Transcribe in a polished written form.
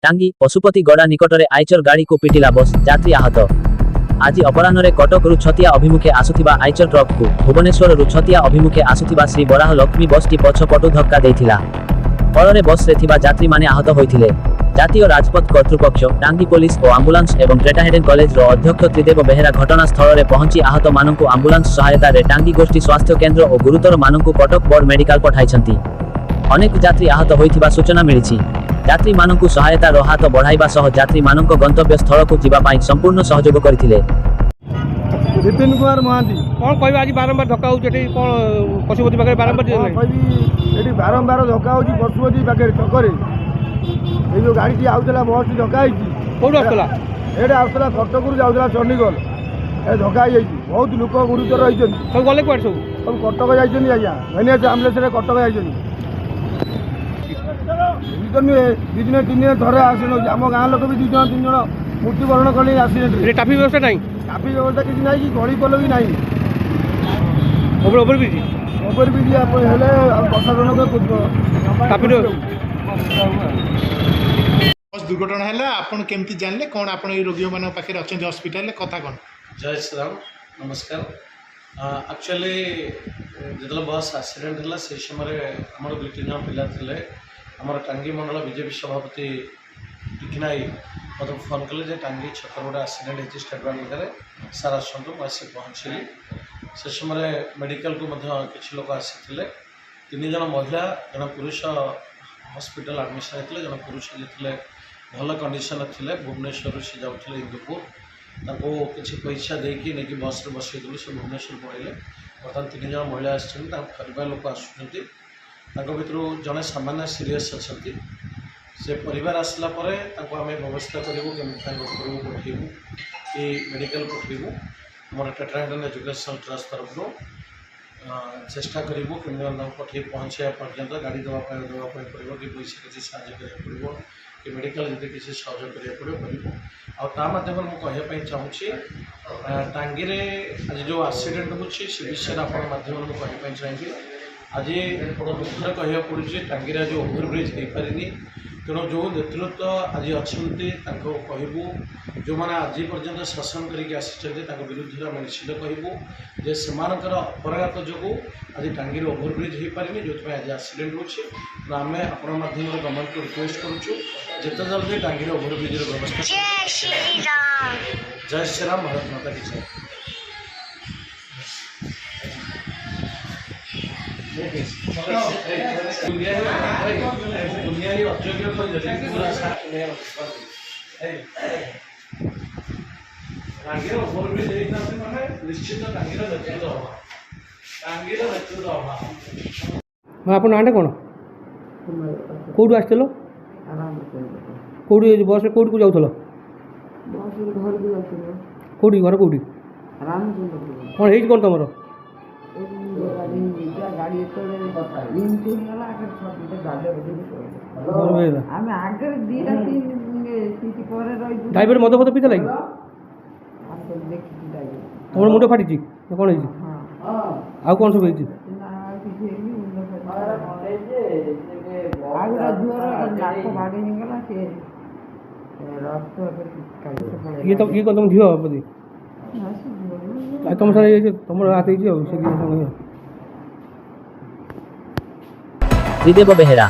टांगी पशुपतिगड़ा निकटरे आइचर गाड़ी को पिटिला बस यात्री आहत। आज अपराह्न कटक छतिया अभिमुखे आसुथिबा आइचर ट्रक को भुवनेश्वर छतिया अभिमुखे आसुथिबा श्री बराह लक्ष्मी बसटी पछपटु धक्का देइथिला। फल बस रे थिबा यात्री माने आहत होइथिले। जातीय राजपथ कर्तृपक्ष, टांगी पुलिस और आम्बुलांस एवं ट्रेटाहेडेन कॉलेज रो अध्यक्ष त्रिदेव बेहेरा घटनास्थल रे पहुंची आहत मानकु आम्बुलांस सहायता रे टांगी गोष्ठी स्वास्थ्य केन्द्र और गुरुतर मानकु कटक बड़ मेडिकल पठाइछंती। अनेक यात्री आहत होइथिबा सूचना मिलिछि। यात्री मानकु सहायता रो हाथ बढ़ाइबा सह यात्री मानक गंतव्य स्थल को जिबा पाई संपूर्ण सहयोग करथिले। विपिन कुमार महांती कौन कहबे आज बारंबार धक्का होउछ एठी कोन पशुपति पाखे बारंबार कहबी एठी बारंबार धक्का होउछ पशुपति पाखे टकरे ए जो गाड़ी आउतला बस धक्का होइछि कोड आसला एडे आउतला कटकरु जाउतला चंडीगढ़ ए धक्का होइछि। बहुत लोक गुरुतर रहिछन सब गले कोड सब कटक जाइछन आज्ञा मैंने एम्बुलेंस रे कटक जाइछन दुई दिन तीन दिन थरे आसन आम गाँ लोक भी 2 जन 3 जन मृत्युवरण कले आक्सीडेंट। ट्राफिक व्यवस्था नहीं, ट्राफिक व्यवस्था किसी ना कि गली कल भी ना ओवर ब्रिज हेले प्रशासन बस दुर्घटना है आपन केमती जानले कौन आपन ये रोगी मान पाखे अच्छा हस्पिटाल कथा कौन? जय श्री राम, नमस्कार। एक्चुअली जो बस एक्सीडेंट है से समय आम 2-3 जन पिला आमर टांगी मंडल बीजेपी सभापति टिकनाई मतलब फोन कले टांगी छक गोटे एक्सीडेंट होती स्टेट बैंक आगे सार आसतु मुझे पहुँचली। से समय मेडिकल को किसी लोक आसी 3 जन महिला जन पुरुष हॉस्पिटल एडमिशन होते जन पुरुष जे भल कंडीशन थे भुवनेश्वर से जाऊे इंदुपुर किसी पैसा देकी नहीं बस रे बसई से भुवनेश्वर पड़े। बर्तमान 3 जन महिला आसर लोक आसुँच भर जड़े सामान्य सीरीयस अच्छा से परिवार आसला आम व्यवस्था करूँ कमी पठेबू कि मेडिकल पठेबू मोर टेट्राहेड्रन एजुकेशनल ट्रस्ट तरफ चेष्टा करूँ कमी पठे पहुँचा पर्यंत गाड़ी देवाई पड़ो कि पैसा किसी साहय पड़ो कि मेडिकल जब किसी सहयोग करा पड़ो आध्यम मुझे चाहूँगी टांगी आज जो एक्सीडेंट होची से विषय आप माध्यम कहवाई चाहिए। आज दुखर कह पड़े टांगी आज ओभरब्रिज हो पारे तेणु जो नेतृत्व आज अच्छा कहबू जो मैंने आज पर्यटन शासन कर विरुद्ध आम निश्चित कहबू जे से अपराघात जो आज टांगी ओभरब्रिज हो पारे जो आज एक्सीडेंट हो आम आपण माध्यम गवर्नमेंट को रिक्वेस्ट करुचु जिते जल्दी टांगी ओभरब्रिज व्यवस्था। जय श्री राम, भारत माता की जय। निश्चित आप नाटा कौन कौटू आसल कौटी बस कौटी को जाऊल कौटी घर कौटी कौन है कौन तुम ड्राइवर मद फद पीता लगे तुम मुंड फाटी कौन है कौन सब ये कौन तुम झील बोली तुम सारे तुम हाथ त्रिदेव बेहेरा।